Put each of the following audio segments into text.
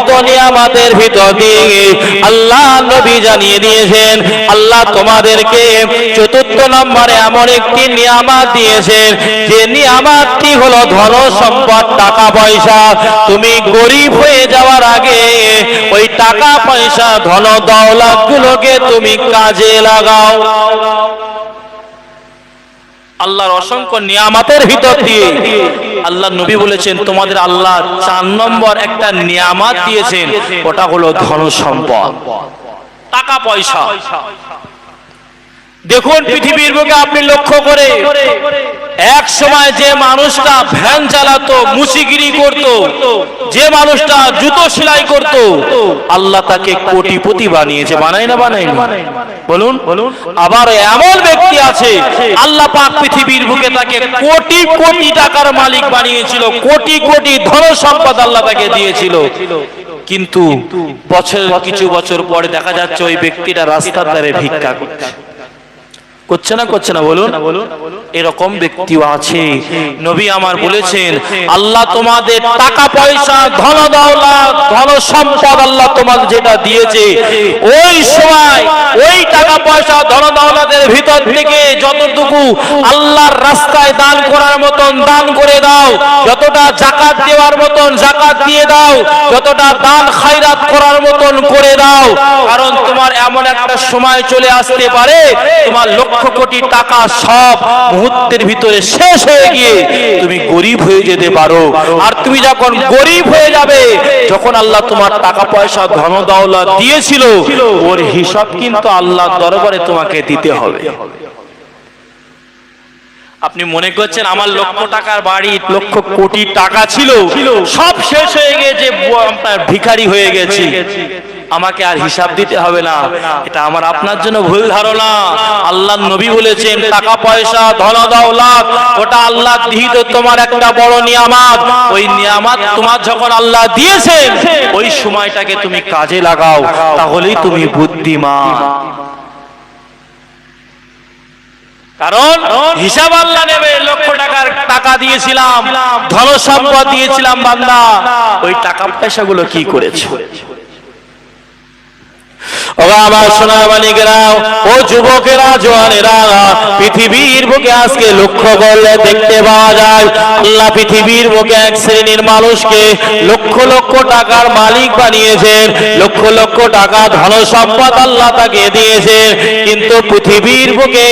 অগণিত নিয়ামতের ভিতর দিয়ে আল্লাহ নবী জানিয়ে দিয়েছেন, আল্লাহ তোমাদেরকে চতুর্থ নম্বরে এমন একটি নিয়ামত দিয়েছেন, যে নিয়ামতটি হলো ধন সম্পদ, টাকা পয়সা। তুমি গরিব হয়ে যাওয়ার আগে ওই টাকা পয়সা, ধন দৌলত গুলোকে তুমি কাজে লাগাও। আল্লাহর অসংখ্য নিয়ামতের ভিতর দিয়ে আল্লাহ নবী বলেছেন, তোমাদের আল্লাহ 4 নম্বর একটা নিয়ামত দিয়েছেন, ওটা হলো ধন সম্পদ, টাকা পয়সা। দেখুন পৃথিবীর বুকে আপনি লক্ষ্য করে, এক সময় যে মানুষটা ভ্যান চালাতো, মুচিগিরি করত, যে মানুষটা জুতো সেলাই করত, আল্লাহ তাকে কোটিপতি বানিয়েছে। বানাই না বানাই? বলুন। আবার এমন ব্যক্তি আছে আল্লাহ পাক পৃথিবীর বুকে তাকে কোটি কোটি টাকার মালিক বানিয়েছিল, কোটি কোটি ধন সম্পদ আল্লাহ তাকে দিয়েছিল। কিন্তু কিছু বছর পরে দেখা যাচ্ছে ওই ব্যক্তিটা রাস্তার ধারে ভিক্ষা করছে না বলুন। এরকম ব্যক্তিও আছে। নবী আমার বলেছেন, আল্লাহ তোমাদের টাকা পয়সা, ধন দৌলত, ধন সম্পদ আল্লাহ তোমাদের যেটা দিয়েছে, ওই সময় ওই টাকা পয়সা, ধন দৌলতের ভিতর থেকে যতটুকু আল্লাহর রাস্তায় দান করার মতন দান করে দাও, যতটা যাকাত দেওয়ার মতন যাকাত দিয়ে দাও, যতটা দান খায়রাত করার মতন করে দাও। কারণ তোমার এমন একটা সময় চলে আসতে পারে, তোমার লক্ষ কোটি টাকা সব মুহূর্তের ভিতরে শেষ হয়ে গিয়ে তুমি গরিব হয়ে যেতে পারো। আর তুমি যখন গরিব হয়ে যাবে, যখন আল্লাহ তোমার টাকা পয়সা, ধন দৌলত দিয়েছিল, ওর হিসাব কিন্তু আল্লাহর দরবারে তোমাকে দিতে হবে। আপনি মনে করছেন আমার লক্ষ টাকার বাড়ি, লক্ষ কোটি টাকা ছিল, সব শেষ হয়ে গেছে, আপনার ভিখারি হয়ে গেছি, আমাকে আর হিসাব দিতে হবে না। এটা আমার আপনার জন্য ভুল ধারণা। আল্লাহর নবী বলেছেন, টাকা পয়সা, ধন দৌলত ওটা আল্লাহ দিহিত তোমার একটা বড় নিয়ামত। ওই নিয়ামত তোমার যখন আল্লাহ দিয়েছেন, ওই সময়টাকে তুমি কাজে লাগাও, তাহলেই তুমি বুদ্ধিমান। কারণ হিসাব আল্লাহ নেবে। লক্ষ টাকার টাকা দিয়েছিলাম, ধন সম্পদ দিয়েছিলাম, বান্দা ওই টাকা পয়সাগুলো কি করেছে? আমার সোনার মানিকেরা, ও যুবকেরা, জওয়ানেরা, পৃথিবীর বুকে আজকে লক্ষ্য করলে দেখতে পাওয়া যায়, আল্লাহ পৃথিবীর বুকে এক শ্রেণীর মানুষকে লক্ষ লক্ষ টাকার মালিক বানিয়েছেন, লক্ষ লক্ষ টাকা ধন সম্পদ আল্লাহ তাকে দিয়েছেন। কিন্তু পৃথিবীর বুকে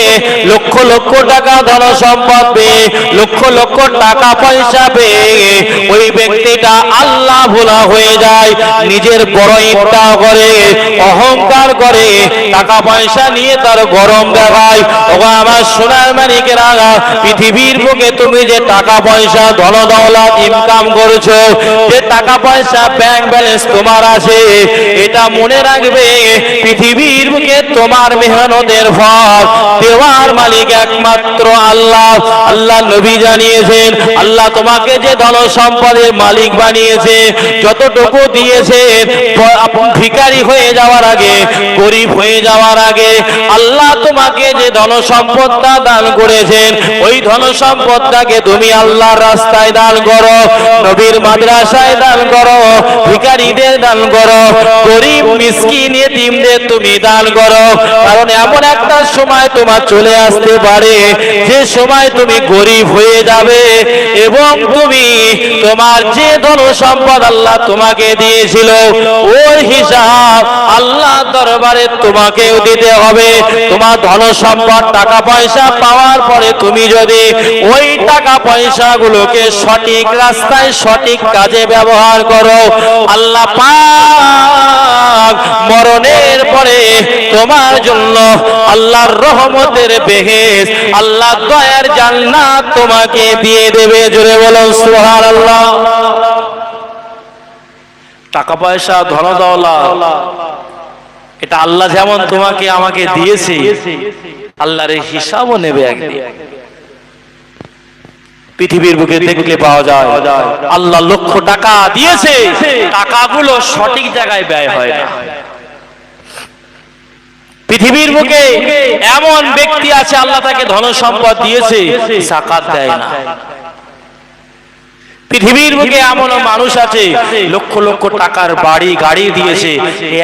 লক্ষ লক্ষ টাকা ধন সম্পদ পেয়ে, লক্ষ লক্ষ টাকা পয়সা পেয়ে ওই ব্যক্তিটা আল্লাহ ভোলা হয়ে যায়, নিজের বড় ইচ্ছা করে, অহংকার করে, টাকা পয়সা নিয়ে তার গরম দেখায়। ওগো আমার সোনার মানিকেরা, পৃথিবীর বুকে তুমি যে টাকা পয়সা, ধন দৌলত ইনকাম করছো, যে টাকা পয়সা ব্যাংক ব্যালেন্স তোমার আছে, এটা মনে রাখবে পৃথিবীর বুকে তোমার মেহনতের ফল দেওয়ার মালিক একমাত্র আল্লাহ। আল্লাহ নবী জানিয়েছেন, আল্লাহ তোমাকে যে ধন সম্পদের মালিক বানিয়েছে, যতটুকু দিয়েছে, ভিখারি হয়ে যাওয়ার আগে, গরিব হয়ে যাওয়ার আগে আল্লাহ তোমাকে যে ধন সম্পদটা দান করেছেন, ওই ধন সম্পদটাকে তুমি আল্লাহর রাস্তায় দান করো, নবীর মাদ্রাসায় দান করো, ভিখারিদের দান করো, গরিব মিসকিন ইতিমদের তুমি দান করো। কারণ এমন একটা সময় তোমার চলে আসতে পারে, যে সময় তুমি গরিব হয়ে যাবে এবং তুমি তোমার যে ধন সম্পদ আল্লাহ তোমাকে দিয়েছিল, ওর হিসাব আল্লাহ দরবারে তোমাকেও দিতে হবে। তোমার ধন সম্পদ, টাকা পয়সা পাওয়ার পরে তুমি যদি ওই টাকা পয়সা গুলোকে সঠিক রাস্তায়, সঠিক কাজে ব্যবহার করো, আল্লাহ পাক মরণের পরে তোমার জন্য আল্লাহর রহমতের বেহেশত, আল্লাহর দয়ার জান্নাত তোমাকে দিয়ে দেবে। জোরে বলো সুবহানাল্লাহ। টাকা পয়সা, ধন দৌলত এটা আল্লাহ যেমন তোমাকে আমাকে দিয়েছে, আল্লাহর হিসাবও নেবে একদিন। পৃথিবীর বুকে দেখলে পাওয়া যায়, আল্লাহ লক্ষ টাকা দিয়েছে, টাকাগুলো সঠিক জায়গায় ব্যয় হয় না। পৃথিবীর বুকে এমন ব্যক্তি আছে, আল্লাহ তাকে ধন সম্পদ দিয়েছে, যাকাত দেয় না। পৃথিবীর বুকে এমন মানুষ আছে লক্ষ লক্ষ টাকার বাড়ি গাড়ি দিয়েছে,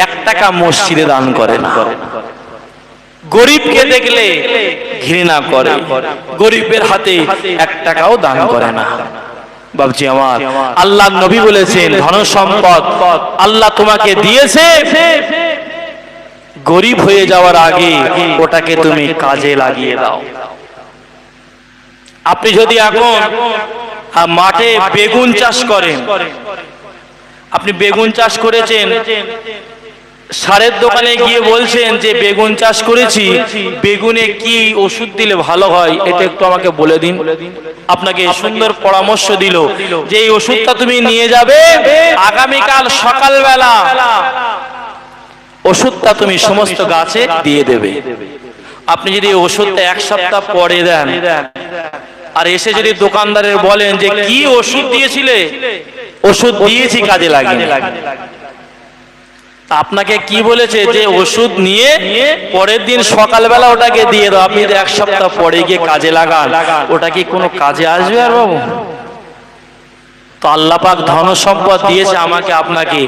1 টাকা মসজিদে দান করে না। গরিবকে দেখলে ঘৃণা করে, গরিবের হাতে 1 টাকাও দান করে না। বাবজি আমার, আল্লাহ নবী বলেছেন ধন সম্পদ আল্লাহ তোমাকে দিয়েছে, গরিব হয়ে যাওয়ার আগে ওটাকে তুমি কাজে লাগিয়ে দাও। আপনি যদি এখন মাঠে বেগুন চাষ করেন, আপনি বেগুন চাষ করেছেন, সারের দোকানে গিয়ে বলছেন যে বেগুন চাষ করেছি, বেগুনে কি ওষুধ দিলে ভালো হয় এটা একটু আমাকে বলে দিন। আপনাকে সুন্দর পরামর্শ দিল যে এই ওষুধটা তুমি নিয়ে যাবে, আগামীকাল সকালবেলা ওষুধটা তুমি সমস্ত গাছে দিয়ে দেবে। আপনি যদি ওষুধটা 1 সপ্তাহ পরে দেন আর এসে যদি দোকানদারের বলেন যে কি ওষুধ দিয়েছিলে, ওষুধ দিয়েছি কাজে লাগেনি, আপনাকে কি বলেছে যে ওষুধ নিয়ে পরের দিন সকালবেলা ওটাকে দিয়ে দাও। আপনি 1 সপ্তাহ পরে গিয়ে কাজে লাগান, ওটা কি কোনো কাজে আসবে? আর বাবু, তো আল্লাহ পাক ধন সম্পদ দিয়েছে আমাকে আপনাকে,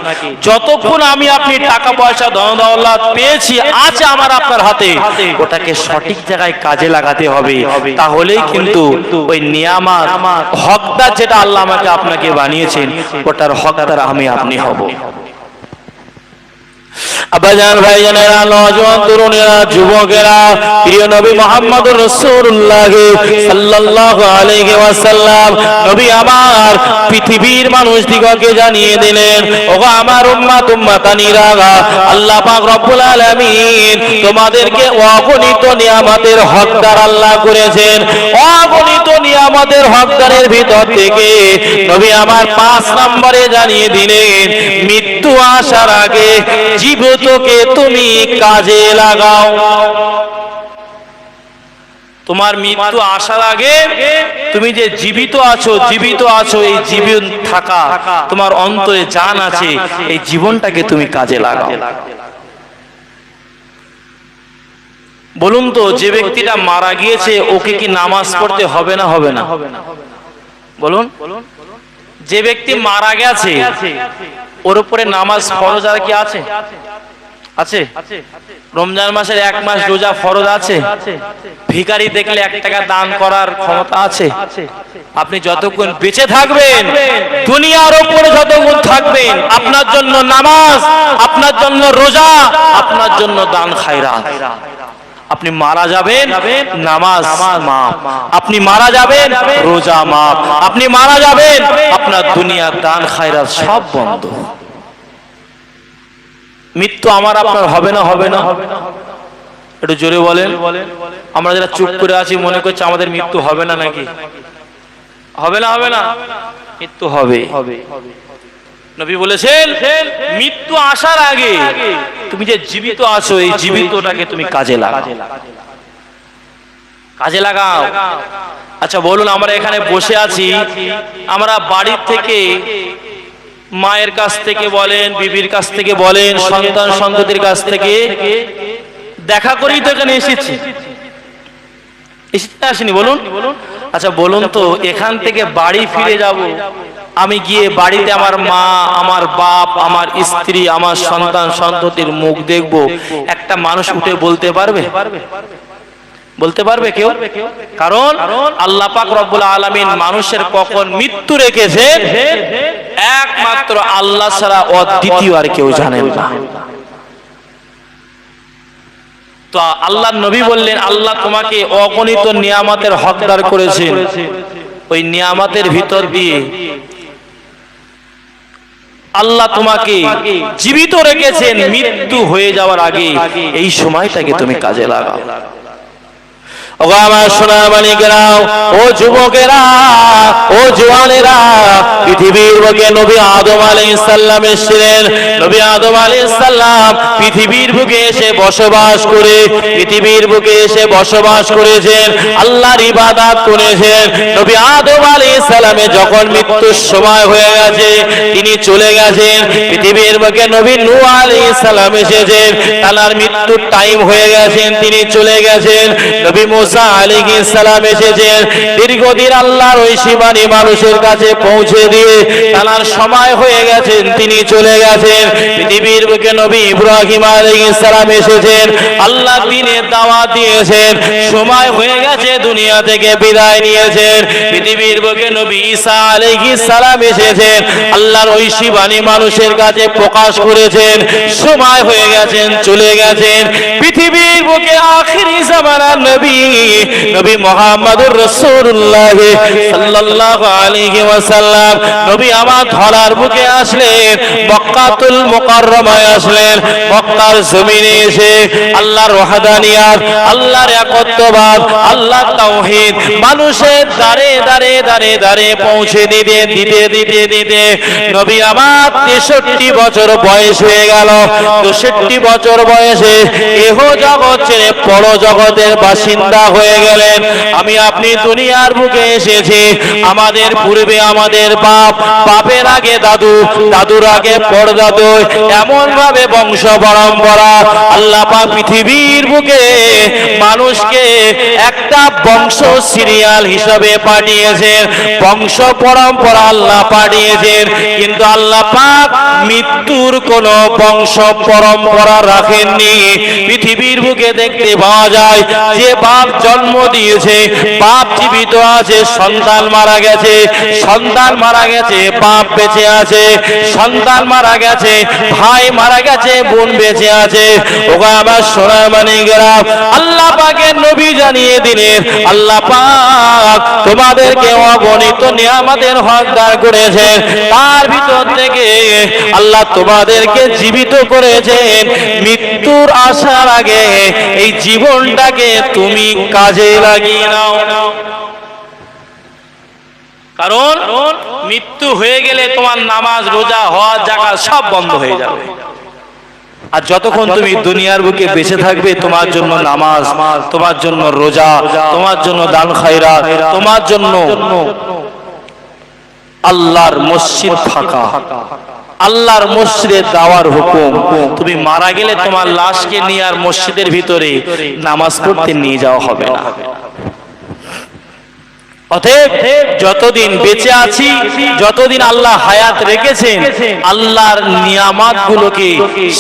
যতক্ষণ আমি আপনি টাকা পয়সা ধন দৌলত পেয়েছি আছে আমার আপনার হাতে, ওটাকে সঠিক জায়গায় কাজে লাগাতে হবে। তাহলেই কিন্তু ওই নিয়ামত হকদার যেটা আল্লাহ আমাকে আপনাকে বানিয়েছেন ওটার হকদার আমি আপনি হব। আব্বাজান ভাইজানেরা, নওজোয়ান তরুণেরা, যুবকেরা, প্রিয় নবী মুহাম্মদুর রাসূলুল্লাহ সাল্লাল্লাহু আলাইহি ওয়াসাল্লাম নবী আমার পৃথিবীর মানুষদিগকে জানিয়ে দিলেন, ওগো আমার উম্মত উম্মতানিরা, আল্লাহ পাক রব্বুল আলামিন তোমাদেরকে অগণিত নিয়ামতের হকদার আল্লাহ করেছেন। অগণিত নিয়ামতের হকদারের ভিতর থেকে নবী আমার 5 নম্বরে জানিয়ে দিলেন, মৃত্যু আসার আগে জীবিতকে তুমি কাজে লাগাও। তোমার মৃত্যু আসার আগে তুমি যে জীবিত আছো, এই জীবন থাকা তোমার অন্তরে জান আছে, এই জীবনটাকে তুমি কাজে লাগাও। বলুন তো, যে ব্যক্তিটা মারা গিয়েছে ওকে কি নামাজ পড়তে হবে না হবে না? বলুন, যে ব্যক্তি মারা গেছে ওর উপরে নামাজ ফরজ আর কি আছে? আছে। রমজান মাসের 1 মাস রোজা ফরজ আছে। ভিখারি দেখলে 1 টাকা দান করার ক্ষমতা আছে। আপনি যতক্ষণ বেঁচে থাকবেন, দুনিয়ার উপরে যতক্ষণ থাকবেন, আপনার জন্য নামাজ, আপনার জন্য রোজা, আপনার জন্য দান খায়রাত। আপনি মারা যাবেন, নামাজ মাফ। আপনি মারা যাবেন, রোজা মাফ। আপনি মারা যাবেন, আপনার দুনিয়ার দান খায়রাত সব বন্ধ। মৃত্যু আমার আপনার হবে না হবে না? একটু জোরে বলেন। আমরা যারা চুপ করে আছি মনে করছি আমাদের মৃত্যু হবে না, নাকি হবে না? হবে না, মৃত্যু হবে। নবী বলেছেন মৃত্যু আসার আগে তুমি যে জীবিত আছো, এই জীবিতটাকে তুমি কাজে লাগাও, কাজে লাগাও। আচ্ছা বলুন, আমরা এখানে বসে আছি, আমরা বাড়ির থেকে, মায়ের কাছ থেকে বলেন, বিবির কাছ থেকে বলেন, সন্তান সন্ততির কাছ থেকে দেখা করেই তো এখানে এসেছি, আসেনি? বলুন। আচ্ছা বলুন তো, এখান থেকে বাড়ি ফিরে যাব, আমি গিয়ে বাড়িতে আমার মা, আমার বাপ, আমার স্ত্রী, আমার সন্তান সন্ততির মুখ দেখব, একটা মানুষ উঠে বলতে পারবে? বলতে পারবে কেউ? কারণ আল্লাহ পাক রব্বুল আলামিন মানুষের কখন মৃত্যু রেখেছে একমাত্র আল্লাহ ছাড়া অদ্বিতীয় আর কেউ জানেন না। তো আল্লাহর নবী বললেন, আল্লাহ তোমাকে অগণিত নিয়ামতের হকদার করেছেন, ওই নিয়ামতের ভিতর দিয়ে আল্লাহ তোমাকে জীবিত রেখেছেন মৃত্যু হয়ে যাওয়ার আগে, এই সময়টাকে তুমি কাজে লাগাও। ও আমার সোনার মানিকেরাও, ও যুবকেরা, ও জওয়ানেরা, পৃথিবীর বুকে নবী আদম আলাইহিস সালাম এসেছিলেন। নবী আদম আলাইহিস সালাম পৃথিবীর বুকে এসে বসবাস করে, পৃথিবীর বুকে এসে বসবাস করেছেন, আল্লাহর ইবাদত করেছেন। নবী আদম আলাইহিস সালামের যখন মৃত্যুর সময় হয়ে গেছে, তিনি চলে গেছেন। পৃথিবীর বুকে নবী নূহ আলাইহিস সালাম এসেছেন, তার মৃত্যুর টাইম হয়ে গেছেন, তিনি চলে গেছেন। নবী মুসা আলাইহিস সালাম এসেছেন, দীর্ঘদিন আল্লাহর ওই শিবানী মানুষের কাছে পৌঁছে দিয়ে তার সময় হয়ে গেছেন, তিনি চলে গেছেন। পৃথিবীর বুকে নবী ইব্রাহিম আলাইহিস সালাম এসেছেন, আল্লাহ দ্বীনের দাওয়াত দিয়েছেন, সময় হয়ে গেছে, দুনিয়া থেকে বিদায় নিয়েছেন। পৃথিবীর বুকে নবী ঈসা আলাইহিস সালাম এসেছেন, আল্লাহর ওই শিবানী মানুষের কাছে প্রকাশ করেছেন, সময় হয়ে গেছেন, চলে গেছেন। পৃথিবীর বুকে আখিরি জামানার নবী নবী মুহাম্মদুর রাসূলুল্লাহ সাল্লাল্লাহু আলাইহি ওয়াসাল্লাম নবী আমার ধরার বুকে আসলেন, মক্কাতুল মুকাররমায় আসলেন। মক্কার জমিনে এসে আল্লাহর ওয়াহদানিয়াত, আল্লাহর একত্ববাদ, আল্লাহর তাওহীদ মানুষের দ্বারে দ্বারে দ্বারে দ্বারে পৌঁছে দিতে দিতে দিতে দিতে নবী আমার 63 বছর বয়স হয়ে গেল। 63 বছর বয়সে এহ জগৎ ছেড়ে পর জগতের বাসিন্দা হয়ে গেলেন। আমি আপনি দুনিয়ার বুকে এসেছি, আমাদের পূর্বে আমাদের বাপ, বাপের আগে দাদু, দাদুর আগে পরদাদু, এমন ভাবে বংশ পরম্পরা আল্লাহ পাক পৃথিবীর বুকে মানুষকে একটা বংশ সিরিয়াল হিসাবে পাঠিয়েছেন, বংশ পরম্পরা আল্লাহ পাঠিয়েছেন। কিন্তু আল্লাহ পাক মৃত্যুর কোন বংশ পরম্পরা রাখেননি। পৃথিবীর বুকে দেখতে পাওয়া যায় যে বাপ জন্ম দিয়েছে, বাপ জীবিত আছে, সন্তান মারা গেছে, সন্তান মারা গেছে, বাপ বেঁচে আছে, সন্তান মারা গেছে, ভাই মারা গেছে, বোন বেঁচে আছে। ওগো আমার সোনার মানিকেরা, আল্লাহ পাকের নবী জানিয়ে দিলেন, আল্লাহ পাক তোমাদেরকে অগণিত নিয়ামতের হকদার করেছেন, তার ভিতর থেকে আল্লাহ তোমাদেরকে জীবিত করেছেন। মৃত্যুর আসার আগে এই জীবনটাকে তুমি কাজে লাগিয়ে নাও, কারণ মৃত্যু হয়ে গেলে তোমার নামাজ, রোজা, হজ, যাকাত সব বন্ধ হয়ে যাবে। আর যতক্ষণ তুমি দুনিয়ার বুকে বেঁচে থাকবে, তোমার জন্য নামাজ, তোমার জন্য রোজা, তোমার জন্য দান খায়রাত, তোমার জন্য আল্লাহর মসজিদ ফাঁকা, আল্লাহর মসজিদে যাওয়ার হুকুম। তুমি মারা গেলে তোমার লাশকে নিয়ে আর মসজিদের ভিতরে নামাজ পড়তে নিয়ে যাওয়া হবে না। অতএব যতদিন বেঁচে আছি, যতদিন আল্লাহ হায়াত রেখেছেন, আল্লাহর নিয়ামত গুলোকে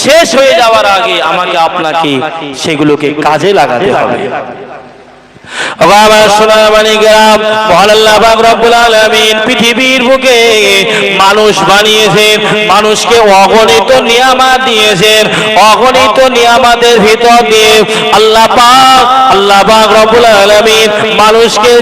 শেষ হয়ে যাওয়ার আগে আমাকে আপনাকে সেগুলোকে কাজে লাগাতে হবে। পৃথিবীর বুকে মানুষ বানিয়েছেন, মানুষকে অগণিত নিয়ামত দিয়েছেন। অগণিত নিয়ামতের ভিতর দিয়ে আল্লাহ পাক রব্বুল আলামিন মানুষকে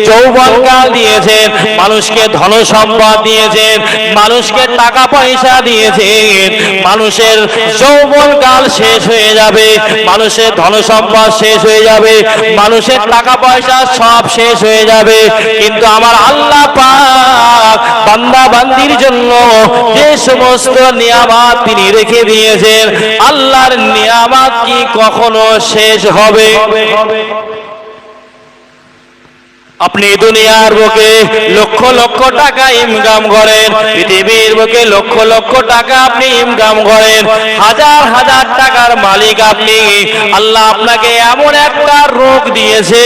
যৌবনকাল দিয়েছেন, মানুষকে ধন সম্পদ দিয়েছেন, মানুষকে টাকা পয়সা দিয়েছেন। মানুষের যৌবনকাল শেষ হয়ে যাবে, মানুষের ধন সম্পদ শেষ হয়ে যাবে, মানুষের টাকা পয়সা সব শেষ হয়ে যাবে। কিন্তু আমার আল্লাহ পাক বান্দা বান্দির জন্য যে সমস্ত নিয়ামত তিনি রেখে দিয়েছেন, আল্লাহর নিয়ামত কি কখনো শেষ হবে? আপনি দুনিয়ার বুকে লক্ষ লক্ষ টাকা ইনকাম করেন, পৃথিবীর বুকে লক্ষ লক্ষ টাকা আপনি ইনকাম করেন, হাজার হাজার টাকার মালিক আপনি। আল্লাহ আপনাকে এমন একটা রোগ দিয়েছে,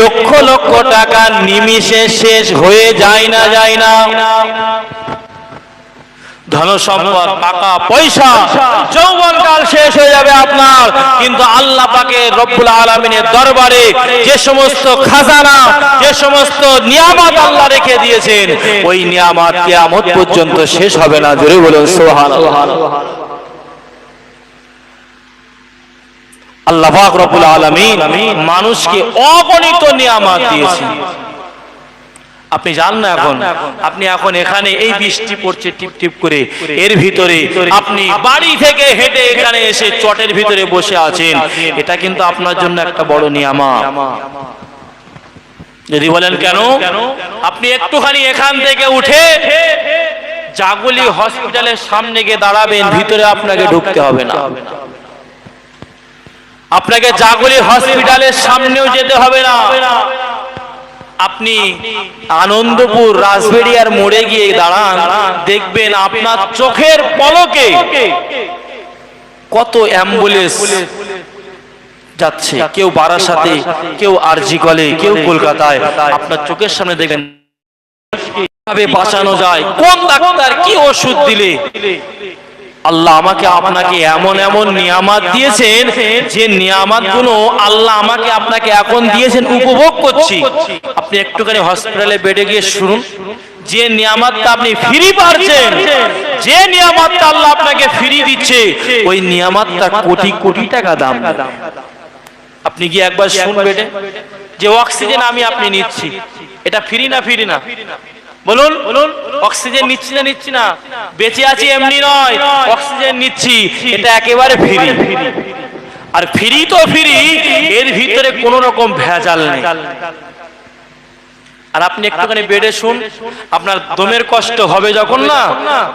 লক্ষ লক্ষ টাকা নিমিষে শেষ হয়ে যায় না, যায় না। ধন সম্পদ, টাকা পয়সা, যৌবনকাল শেষ হয়ে যাবে আপনার, কিন্তু আল্লাহ পাকের রব্বুল আলামিনের দরবারে যে সমস্ত খাজানা, যে সমস্ত নিয়ামত আল্লাহ রেখে দিয়েছেন, ওই নিয়ামত কিয়ামত পর্যন্ত শেষ হবে না। জোরে বলুন সুবহানাল্লাহ। আল্লাহ পাক রব্বুল আলামিন মানুষকে অগণিত নিয়ামত দিয়েছেন। আপনি জান না, আপনি এখন এখানে এই বৃষ্টি পড়ছে টিপ টিপ করে, এর ভিতরে আপনি বাড়ি থেকে হেঁটে এখানে এসে চটের ভিতরে বসে আছেন, এটা কিন্তু আপনার জন্য একটা বড় নিয়ামত। যদি বলেন কেন, আপনি একটুখানি এখান থেকে উঠে জাগুলি হসপিটালের সামনে গিয়ে দাঁড়াবেন, ভিতরে আপনাকে ঢুকতে হবে না। আপনাকে জাগুলি হসপিটালের সামনেও যেতে হবে না। আপনি আনন্দপুর রাজবেড়িয়ার মোড়ে গিয়ে দাঁড়ান, দেখবেন আপনার চোখের পলকে কত অ্যাম্বুলেন্স যাচ্ছে, কেউ বারাসাতে, কেউ আরজি কলে, কেউ কলকাতায়। আপনার চোখের সামনে দেখবেন কিভাবে বাঁচানো যায়, কোন ডাক্তার কি ওষুধ দিলে। আল্লাহ আমাকে আপনাকে এমন এমন নিয়ামত দিয়েছেন, যে নিয়ামত গুলো আল্লাহ আমাকে আপনাকে এখন দিয়েছেন, উপভোগ করছি। আপনি একটুখানি হসপিটালে বেডে গিয়ে শুনুন, যে নিয়ামতটা আপনি ফ্রি পাচ্ছেন, যে নিয়ামতটা আল্লাহ আপনাকে ফ্রি দিচ্ছে, ওই নিয়ামতটা কোটি কোটি টাকা দাম। আপনি কি একবার শুনবেন যে অক্সিজেন আমি আপনি নিচ্ছি, এটা ফ্রি না ফ্রি না? বলুন বলুন, অক্সিজেন নিচ্ছি না নিচ্ছি না? বেঁচে আছি এমনি নয়, অক্সিজেন নিচ্ছি, এটা একেবারে ফ্রি। আর ফ্রি তো ফ্রি, এর ভিতরে কোনো রকম ভেজাল নেই। আর আপনি একটুখানি বেডে শুন, আপনার দমের কষ্ট হবে যখন না,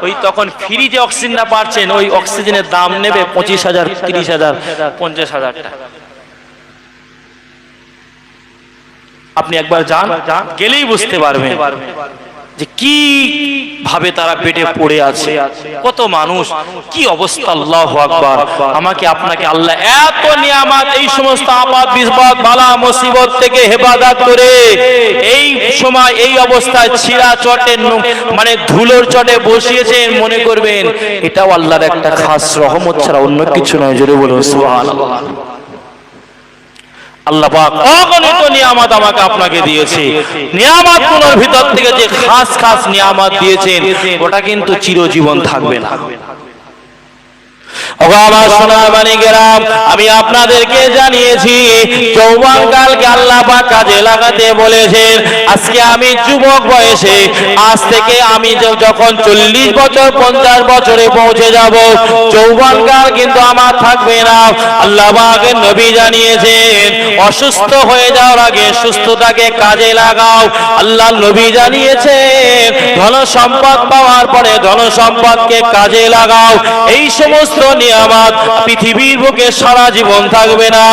ওই তখন ফ্রি যে অক্সিজেনটা পাচ্ছেন, ওই অক্সিজেনের দাম নেবে 25,000, 30,000, 50,000 টাকা। আপনি একবার যান, গেলেই বুঝতে পারবেন যে কি ভাবে তারা পেটে পড়ে আছে, কত মানুষ, কি অবস্থা। আল্লাহু আকবার। আমাকে আপনাকে আল্লাহ এত নিয়ামত, এই সমস্ত আপাত বিপদ বালা মুসিবত থেকে হেফাজত করে এই সময় এই অবস্থায় ছিঁড়া চটে মানে ধুলোর চটে বসিয়েছেন, মনে করবেন এটাও আল্লাহর একটা খাস রহমত ছাড়া অন্য কিছু নয়। জোরে বলুন সুবহানাল্লাহ। আল্লাহ পাক অগণিত নিয়ামত আমাকে আপনাকে দিয়েছে। নিয়ামত গুলোর ভিতর থেকে যে খাস খাস নিয়ামত দিয়েছেন, ওটা কিন্তু চিরজীবন থাকবে না। আমি আপনাদেরকে জানিয়েছি, যৌবনকালকে আল্লাহ পাক কাজে লাগাতে বলেছেন। আজকে আমি যুবক বয়সে, আজ থেকে আমি যখন 40 বছর 50 বছরে পৌঁছে যাব, যৌবনকাল কিন্তু আমার থাকবে না। আল্লাহ পাকের নবী জানিয়েছেন, অসুস্থ হয়ে যাওয়ার আগে সুস্থতাকে কাজে লাগাও। আল্লাহ নবী জানিয়েছেন, ধন সম্পদ পাওয়ার পরে ধন সম্পদকে কাজে লাগাও। এই সমস্ত নিয়ামত পৃথিবীর বুকে সারা জীবন থাকবে না।